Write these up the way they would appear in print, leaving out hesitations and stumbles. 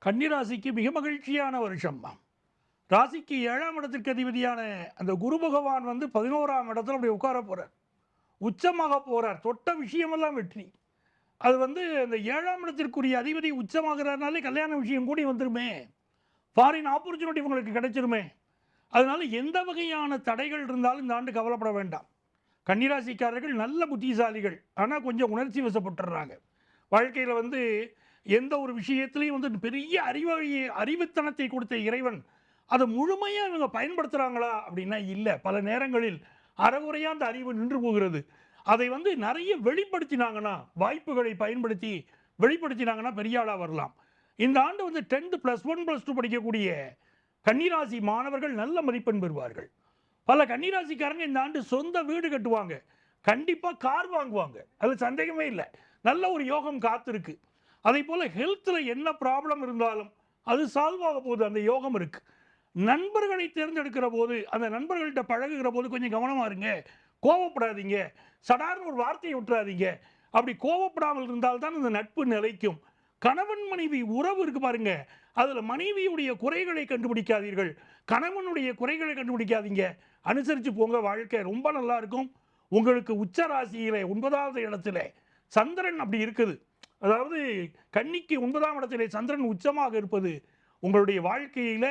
கன்னிராசிக்கு மிக மகிழ்ச்சியான வருஷம். ராசிக்கு 7ஆம் இடத்திற்கு அதிபதியான அந்த குரு பகவான் வந்து 11ஆம் இடத்துல அப்படி உட்கார போறார். உச்சமாக போறார். தொட்ட விஷயமெல்லாம் வெற்றி. அது வந்து அந்த 7ஆம் இடத்திற்குரிய அதிபதி உச்சமாகிறாருனாலே கல்யாண விஷயம் கூடி வந்துருமே. ஃபாரின் ஆப்பர்ச்சுனிட்டி உங்களுக்கு கிடைச்சிருமே. அதனால எந்த வகையான தடைகள் இருந்தாலும் இந்த ஆண்டு கவலைப்பட வேண்டாம். கன்னிராசிக்காரர்கள் நல்ல புத்திசாலிகள். ஆனா கொஞ்சம் உணர்ச்சி வசப்பட்டுறாங்க. வாழ்க்கையில வந்து எந்த ஒரு விஷயத்திலையும் வந்து பெரிய அறிவுத்தனத்தை கொடுத்த இறைவன் அதை முழுமையா இவங்க பயன்படுத்துறாங்களா அப்படின்னா இல்ல. பல நேரங்களில் அறகுறையா அந்த அறிவு நின்று போகிறது. அதை வந்து நிறைய வெளிப்படுத்தினாங்கன்னா, வாய்ப்புகளை பயன்படுத்தி வெளிப்படுத்தினாங்கன்னா பெரிய ஆளா வரலாம். இந்த ஆண்டு வந்து 10th +1 +2 படிக்கக்கூடிய கன்னிராசி மாணவர்கள் நல்ல மதிப்பெண் பெறுவார்கள். பல கன்னிராசிக்காரங்க இந்த ஆண்டு சொந்த வீடு கட்டுவாங்க. கண்டிப்பா கார் வாங்குவாங்க. அது சந்தேகமே இல்லை. நல்ல ஒரு யோகம் காத்திருக்கு. அதே போல ஹெல்த்ல என்ன ப்ராப்ளம் இருந்தாலும் அது சால்வ் ஆக போகுது. அந்த யோகம் இருக்கு. நண்பர்களை தேர்ந்தெடுக்கிற போது அந்த நண்பர்கள்ட்ட பழகுகிற போது கொஞ்சம் கவனமா இருங்க. கோவப்படாதீங்க. சடார்னு ஒரு வார்த்தையை விட்டுறாதீங்க. அப்படி கோவப்படாமல் இருந்தால்தான் அந்த நட்பு நிலைக்கும். கணவன் மனைவி உறவு இருக்கு பாருங்க. அதுல மனைவியுடைய குறைகளை கண்டுபிடிக்காதீர்கள். கணவனுடைய குறைகளை கண்டுபிடிக்காதீங்க. அனுசரிச்சு போங்க. வாழ்க்கை ரொம்ப நல்லா இருக்கும். உங்களுக்கு உச்ச ராசியிலே 9வது இடத்துல சந்திரன் அப்படி இருக்குது. அதாவது கன்னிக்கு 9ஆம் இடத்திலே சந்திரன் உச்சமாக இருப்பது உங்களுடைய வாழ்க்கையில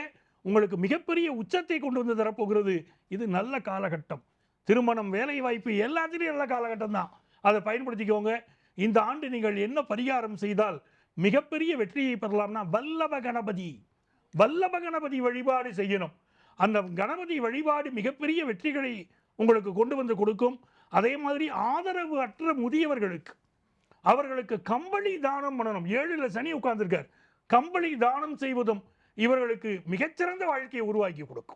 உங்களுக்கு மிகப்பெரிய உச்சத்தை கொண்டு வந்து தரப்போகிறது. இது நல்ல காலகட்டம். திருமணம், வேலை வாய்ப்பு எல்லாத்திலையும் நல்ல காலகட்டம் தான். அதை பயன்படுத்திக்கோங்க. இந்த ஆண்டு நீங்கள் என்ன பரிகாரம் செய்தால் மிகப்பெரிய வெற்றியை பெறலாம்னா வல்லப கணபதி வழிபாடு செய்யணும். அந்த கணபதி வழிபாடு மிகப்பெரிய வெற்றிகளை உங்களுக்கு கொண்டு வந்து கொடுக்கும். அதே மாதிரி ஆதரவு அற்ற முதியவர்களுக்கு அவர்களுக்கு கம்பளி தானம் பண்ணணும். 7ல் சனி உட்கார்ந்திருக்கார். கம்பளி தானம் செய்வதும் இவர்களுக்கு மிகச்சிறந்த வாழ்க்கையை உருவாக்கி கொடுக்கும்.